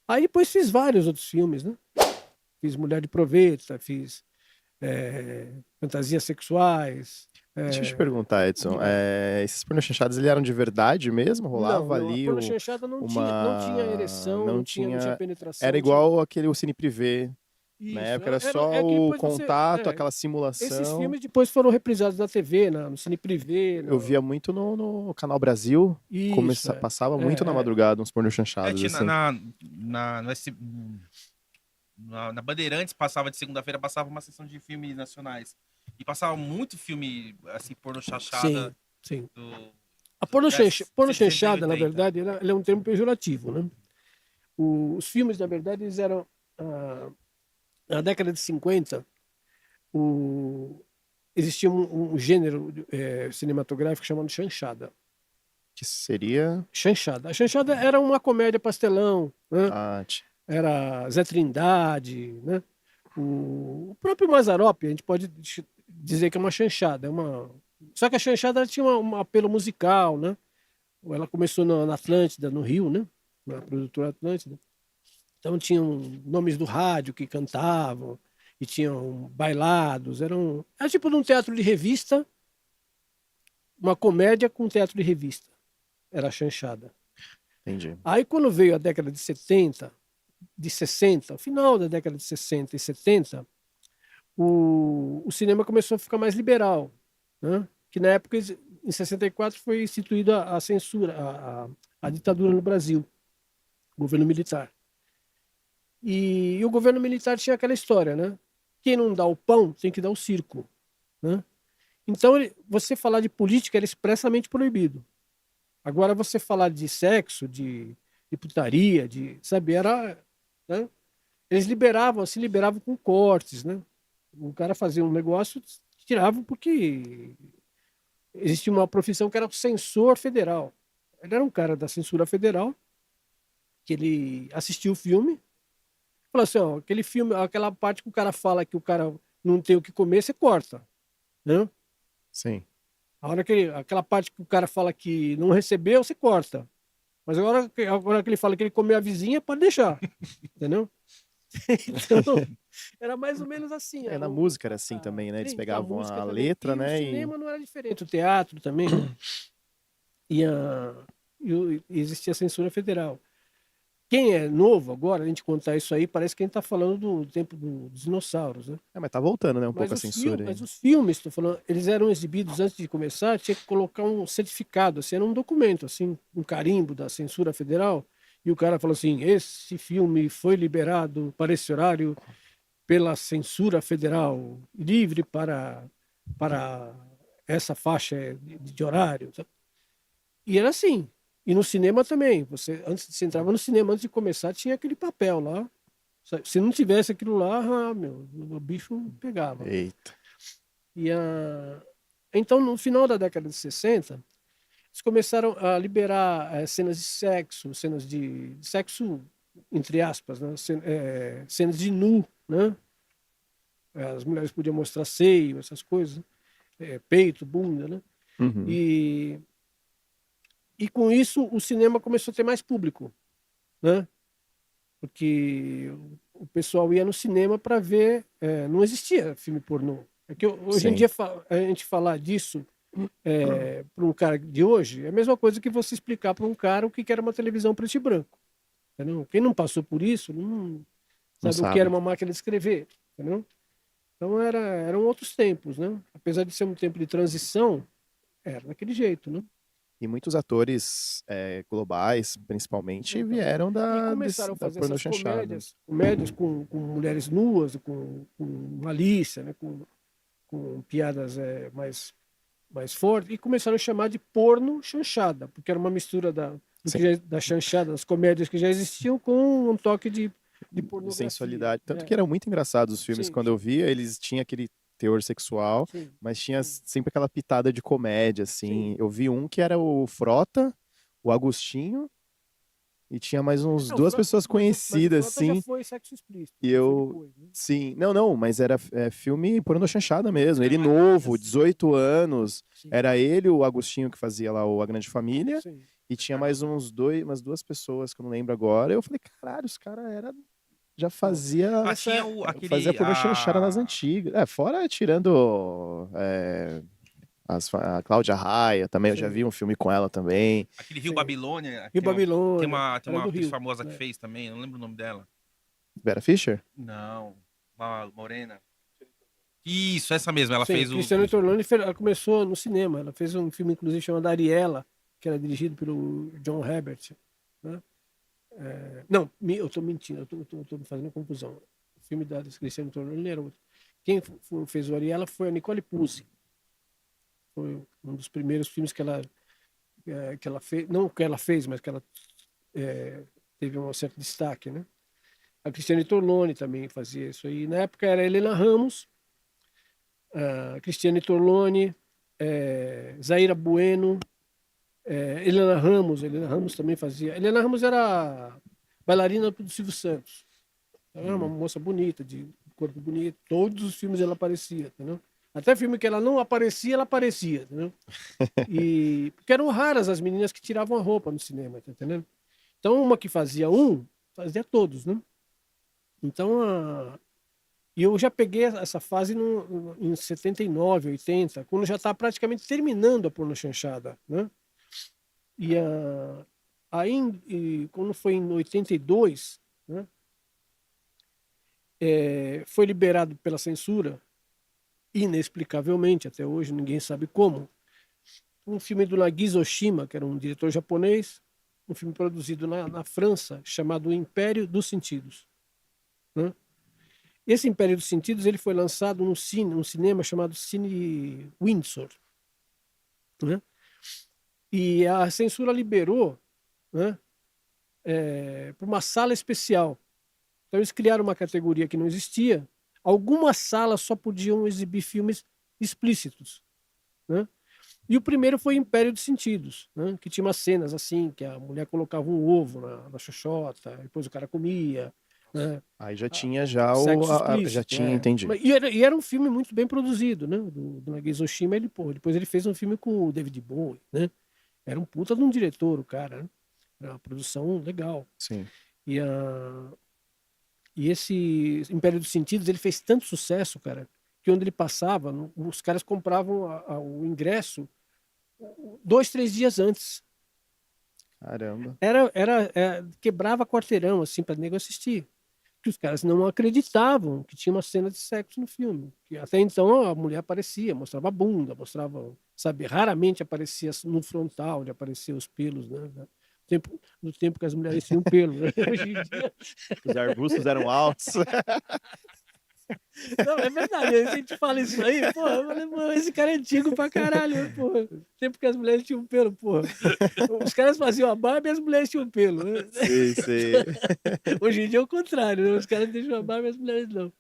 Aí depois fiz vários outros filmes, né? Fiz Mulher de Proveta, fiz Fantasias Sexuais. Deixa eu te perguntar, Edson, Diga. esses pornochanchados, eles eram de verdade mesmo? Não, Rolava não, a ali pornochanchada não tinha ereção, Não não tinha tinha... Era penetração, tinha... igual aquele o Cine Privé, na Isso, época era só é que o depois você... contato, aquela esses simulação. filmes depois foram reprisados na TV, no Cine Privé, Eu via muito no Canal Brasil, Isso, passava muito na é. madrugada uns pornochanchados, Tinha assim. na Bandeirantes, passava de segunda-feira, passava uma sessão de filmes nacionais. E passava muito filme, assim, porno Sim, chachada sim. do, A das pornochanchada, na 680. verdade, ela é um termo pejorativo, né? Os filmes, na verdade, eles eram... na década de 50, existia um gênero cinematográfico chamado chanchada. Que seria... Chanchada. A chanchada era uma comédia pastelão, né? Ah, Era Zé Trindade, né? O próprio Mazzaropi, a gente pode dizer que é uma chanchada. Só que a chanchada ela tinha um apelo musical, né? Ela começou na Atlântida, no Rio, né? Na produtora Atlântida. Então tinham nomes do rádio que cantavam e tinham bailados. Era tipo de um teatro de revista, uma comédia com teatro de revista. Era a chanchada. entendi. Aí quando veio a década de 70, de 60, o final da década de 60 e 70, o cinema começou a ficar mais liberal, né? Que na época, em 64, foi instituída a censura, a ditadura no Brasil, o governo militar. E o governo militar tinha aquela história, né? Quem não dá o pão tem que dar o circo, né? Então, você falar de política era expressamente proibido. Agora, você falar de sexo, de putaria, sabe, né? Eles se liberavam com cortes, né? O cara fazia um negócio, tiravam porque existia uma profissão que era o censor federal. Ele era um cara da censura federal, que ele assistiu o filme, falou assim, ó, aquele filme, aquela parte que o cara fala que o cara não tem o que comer, você corta, né? Sim. Aquela parte que o cara fala que não recebeu, você corta. Mas agora que ele fala que ele comeu a vizinha, pode deixar, entendeu? Então, era mais ou menos assim. Na música era assim também, né? Eles Sim, a pegavam música a também. letra, E o né? cinema não era diferente, o teatro também, né? E existia censura federal. Quem é novo agora, a gente contar isso aí, parece que a gente está falando do tempo dos dinossauros, né? Mas tá voltando, né? Um pouco a censura aí. Mas os filmes, estou falando, eles eram exibidos antes de começar, tinha que colocar um certificado, assim, era um documento, assim, um carimbo da censura federal, e o cara falou assim, esse filme foi liberado para esse horário pela censura federal, livre para essa faixa de horário. E era assim. E no cinema também. Você entrava no cinema, antes de começar, tinha aquele papel lá. Se não tivesse aquilo lá, o bicho pegava. Eita. Então, no final da década de 60, eles começaram a liberar cenas de sexo, entre aspas, né? Cenas de nu, né? As mulheres podiam mostrar seio, essas coisas, peito, bunda, né? Uhum. E com isso o cinema começou a ter mais público, né? Porque o pessoal ia no cinema para ver, não existia filme pornô. É que hoje em Sim. dia a gente falar disso para um cara de hoje é a mesma coisa que você explicar para um cara o que era uma televisão preto e branco. Entendeu? Quem não passou por isso não sabe o que era uma máquina de escrever. Entendeu? Então eram outros tempos, né? Apesar de ser um tempo de transição, era daquele jeito, né? E muitos atores globais, principalmente, Então, vieram e começaram a da fazer essas pornochanchada. comédias com mulheres nuas, com malícia, né? Com piadas mais fortes, e começaram a chamar de porno chanchada, porque era uma mistura da chanchada, das comédias que já existiam, com um toque de pornografia. Sensualidade. Tanto que eram muito engraçados os filmes. Sim, Quando eu via, eles tinham aquele teor sexual, sim, mas tinha sempre aquela pitada de comédia, assim. sim. Eu vi um que era o Frota, o Agostinho, e tinha mais uns duas pessoas conhecidas, Mas o Frota já assim. foi sexo explícito. E Foi eu... depois, né? Sim, não, mas era filme pornô chanchada mesmo. Ele Mas- novo, 18 anos. Sim. Era ele, o Agostinho, que fazia lá A Grande Família. Sim. E tinha mais umas duas pessoas que eu não lembro agora. Eu falei, caralho, os caras já fazia Tinha aquele. fazia pornô chanchada nas antigas. Fora tirando a Cláudia Raia também, eu já Sim. vi um filme com ela também. Aquele Rio Sim. Babilônia. Rio Babilônia. Tem era uma do atriz Rio, famosa né? que fez também, eu não lembro o nome dela. Vera Fischer? Não, uma morena. Isso, essa mesma, ela Sim, fez Cristiane Torloni ela começou no cinema. Ela fez um filme, inclusive, chamado Ariela, que era dirigido pelo John Herbert. Né? Não, eu tô mentindo, eu tô fazendo confusão. O filme da Cristiane Torloni era outro. Quem fez o Ariela foi a Nicole Puzzi. Foi um dos primeiros filmes que ela fez, não que ela fez, mas que ela teve um certo destaque, né? A Cristiane Torloni também fazia isso aí. Na época era a Helena Ramos, a Cristiane Torloni, Zaira Bueno, Helena Ramos também fazia. Helena Ramos era bailarina do Silvio Santos. Ela era uma moça bonita, de corpo bonito. Todos os filmes ela aparecia, entendeu? Até filme que ela não aparecia, ela aparecia, entendeu? Porque eram raras as meninas que tiravam a roupa no cinema, tá entendendo? Então, uma que fazia fazia todos, né? Então, e eu já peguei essa fase em 79, 80, quando já está praticamente terminando a porno chanchada, né? Aí, quando foi em 82, né? Foi liberado pela censura, inexplicavelmente, até hoje ninguém sabe como, um filme do Nagisa Oshima, que era um diretor japonês, um filme produzido na França, chamado O Império dos Sentidos. Né? Esse Império dos Sentidos ele foi lançado num cinema chamado Cine Windsor. Né? E a censura liberou, né, para uma sala especial. Então eles criaram uma categoria que não existia. Algumas salas só podiam exibir filmes explícitos. Né? E o primeiro foi Império dos Sentidos, né? Que tinha umas cenas assim, que a mulher colocava um ovo na xoxota, depois o cara comia. Né? Aí já tinha já Sexo já explícito, tinha, entendi. E era um filme muito bem produzido, né? Do Nagisa Oshima, depois ele fez um filme com o David Bowie, né? Era um puta de um diretor, o cara, né? Era uma produção legal. Sim. E esse Império dos Sentidos, ele fez tanto sucesso, cara, que onde ele passava, os caras compravam o ingresso 2, 3 dias antes. Caramba. Quebrava quarteirão, assim, para nego assistir. Que os caras não acreditavam que tinha uma cena de sexo no filme. Que até então a mulher aparecia, mostrava a bunda, mostrava, sabe, raramente aparecia no frontal, onde apareciam os pelos, né? No tempo que as mulheres tinham pelo. Né? Hoje em dia... Os arbustos eram altos. Não, é verdade, a gente fala isso aí, porra, eu falei, pô, esse cara é antigo pra caralho, porra. Tempo que as mulheres tinham pelo, porra. Os caras faziam a barba e as mulheres tinham pelo. Né? Sim. Hoje em dia é o contrário, né? Os caras deixam a barba e as mulheres não.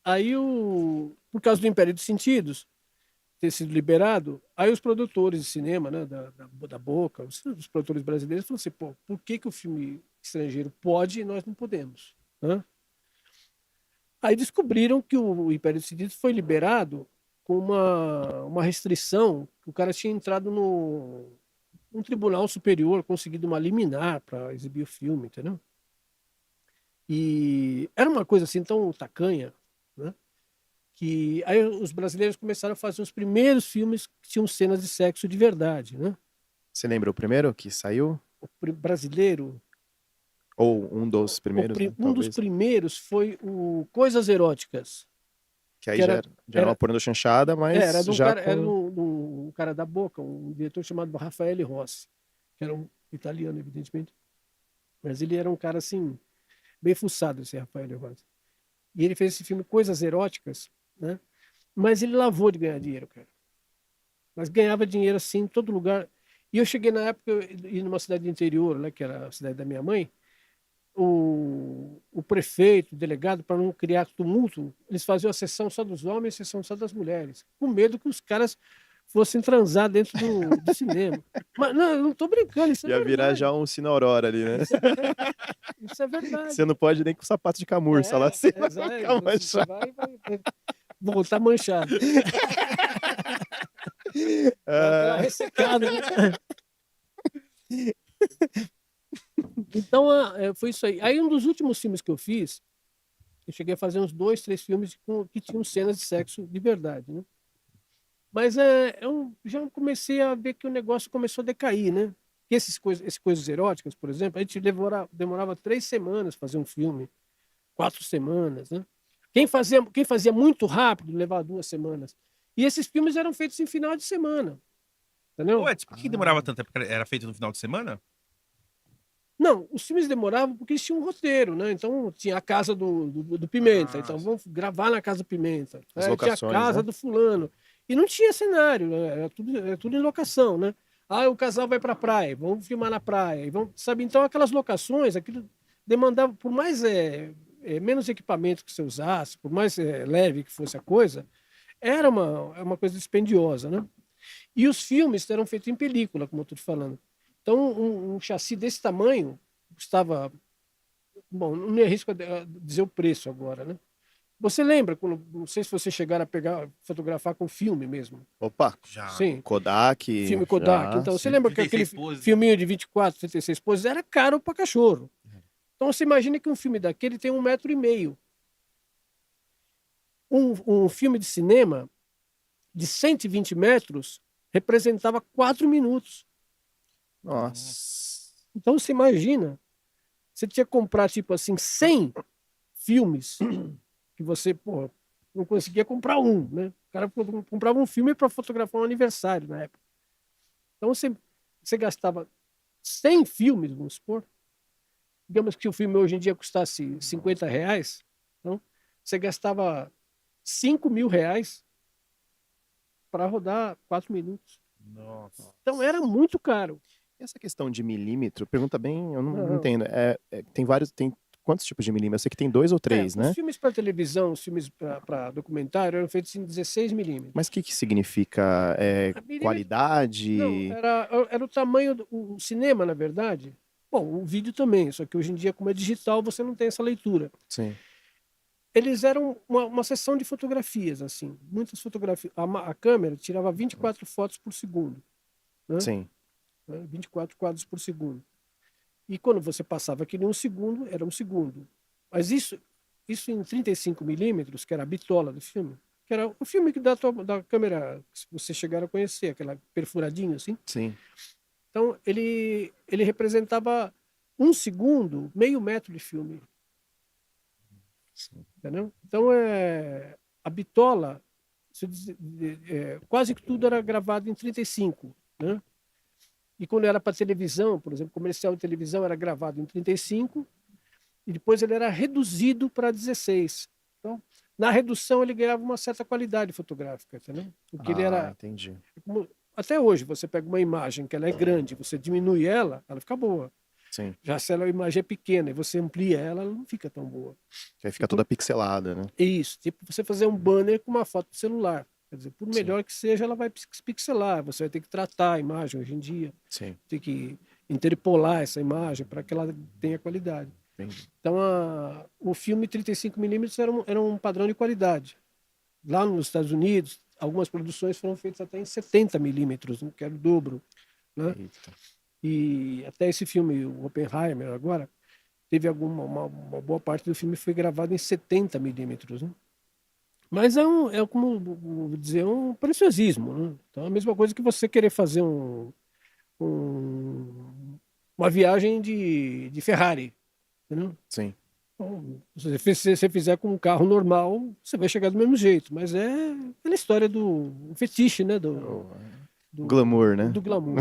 Aí, por causa do Império dos Sentidos ter sido liberado, aí os produtores de cinema, né, da Boca, os produtores brasileiros, falaram assim, pô, por que o filme estrangeiro pode e nós não podemos? Né? Aí descobriram que o Império dos Sentidos foi liberado com uma restrição, que o cara tinha entrado num tribunal superior, conseguido uma liminar para exibir o filme, entendeu? E era uma coisa assim tão tacanha, né? Que aí os brasileiros começaram a fazer os primeiros filmes que tinham cenas de sexo de verdade, né? Você lembra o primeiro que saiu? O brasileiro... Ou um dos primeiros, né? Um dos primeiros foi o Coisas Eróticas. Que aí já era uma porno chanchada, mas era já era um cara da Boca, um diretor chamado Rafael Rossi, que era um italiano, evidentemente. Mas ele era um cara, assim, bem fuçado, esse Rafael Rossi. E ele fez esse filme Coisas Eróticas, né? Mas ele lavou de ganhar dinheiro, cara. Mas ganhava dinheiro, assim, em todo lugar. E eu cheguei na época, ir numa cidade do interior, né, que era a cidade da minha mãe, o prefeito, o delegado, para não criar tumulto, eles faziam a sessão só dos homens e a sessão só das mulheres, com medo que os caras fossem transar dentro do cinema. Mas não, eu não tô brincando, isso é ia verdade. virar já um Cine Aurora ali, né? Isso é verdade. Você não pode nem com sapato de camurça lá assim. Vai voltar manchado. Aquela ressecada, né? Então, foi isso aí. Aí, um dos últimos filmes que eu fiz, eu cheguei a fazer uns 2, 3 filmes que tinham cenas de sexo de verdade, né? Mas eu já comecei a ver que o negócio começou a decair, né? Que essas coisas eróticas, por exemplo, a gente demorava 3 semanas fazer um filme, 4 semanas, né? Quem fazia muito rápido levava 2 semanas. E esses filmes eram feitos em final de semana, entendeu? Ué, por que demorava tanto? É porque era feito no final de semana? Não, os filmes demoravam porque eles tinham um roteiro, né? Então tinha a casa do Pimenta, então vamos gravar na casa do Pimenta. As Tinha a locações, casa né? do fulano. E não tinha cenário, né? Era tudo em locação, né? Ah, o casal vai pra praia, vamos filmar na praia. Sabe? Então aquelas locações, aquilo demandava, por mais menos equipamento que você usasse, por mais leve que fosse a coisa, era uma coisa dispendiosa, né? E os filmes eram feitos em película, como eu estou te falando. Então, um chassi desse tamanho custava. Bom, não me arrisco a dizer o preço agora, né? Você lembra, não sei se você chegaram a fotografar com filme mesmo. Opa, Já. Sim, Kodak. filme Kodak. Já, Então, você sim. lembra que aquele 36 poses. filminho de 24, 36 poses era caro pra cachorro. Então, você imagina que um filme daquele tem 1,5 m. Um filme de cinema de 120 metros representava 4 minutos. Nossa. Então você imagina, você tinha que comprar tipo assim 100 filmes que você, pô, não conseguia comprar um, né? O cara comprava um filme para fotografar um aniversário na época. Então você gastava 100 filmes, vamos supor. Digamos que o filme hoje em dia custasse R$ 50, então você gastava R$ 5.000 para rodar 4 minutos. Nossa. Então era muito caro. Essa questão de milímetro, pergunta bem, eu não Não. entendo. Tem vários, tem quantos tipos de milímetro? Eu sei que tem 2 ou 3, né? Os filmes para televisão, os filmes para documentário eram feitos em 16 milímetros. Mas o que significa? Qualidade? Não, era o tamanho o cinema, na verdade. Bom, o vídeo também, só que hoje em dia, como é digital, você não tem essa leitura. Sim. Eles eram uma sessão de fotografias, assim. Muitas fotografias. A câmera tirava 24 fotos por segundo. Né? Sim. 24 quadros por segundo. E quando você passava aquele 1 segundo, era 1 segundo. Mas isso em 35 milímetros, que era a bitola do filme, que era o filme que da câmera, se você chegar a conhecer, aquela perfuradinha assim. Sim. Então, ele representava 1 segundo, meio metro de filme. Sim. Entendeu? Então, a bitola, quase que tudo era gravado em 35, né? E quando era para televisão, por exemplo, comercial de televisão era gravado em 35 e depois ele era reduzido para 16. Então, na redução ele ganhava uma certa qualidade fotográfica, entendeu? Porque ele era Entendi. até hoje você pega uma imagem que ela é grande, você diminui ela fica boa. Sim. Já se a imagem é pequena e você amplia ela não fica tão boa. Aí fica toda pixelada, né? Isso, tipo você fazer um banner com uma foto de celular. Quer dizer, por melhor que seja, ela vai pixelar. Você vai ter que tratar a imagem hoje em dia. Sim. Tem que interpolar essa imagem para que ela tenha qualidade. Entendi. Então, o filme 35mm era um padrão de qualidade. Lá nos Estados Unidos, algumas produções foram feitas até em 70mm, que era o dobro. Né? Eita. E até esse filme, o Oppenheimer, agora, teve uma boa parte do filme foi gravado em 70mm. Né? Mas como vou dizer, um preciosismo. Né? Então, é a mesma coisa que você querer fazer uma viagem de Ferrari. Entendeu? Sim. Bom, se você fizer com um carro normal, você vai chegar do mesmo jeito. Mas é aquela história do fetiche, né? Do Glamour, né? Do glamour.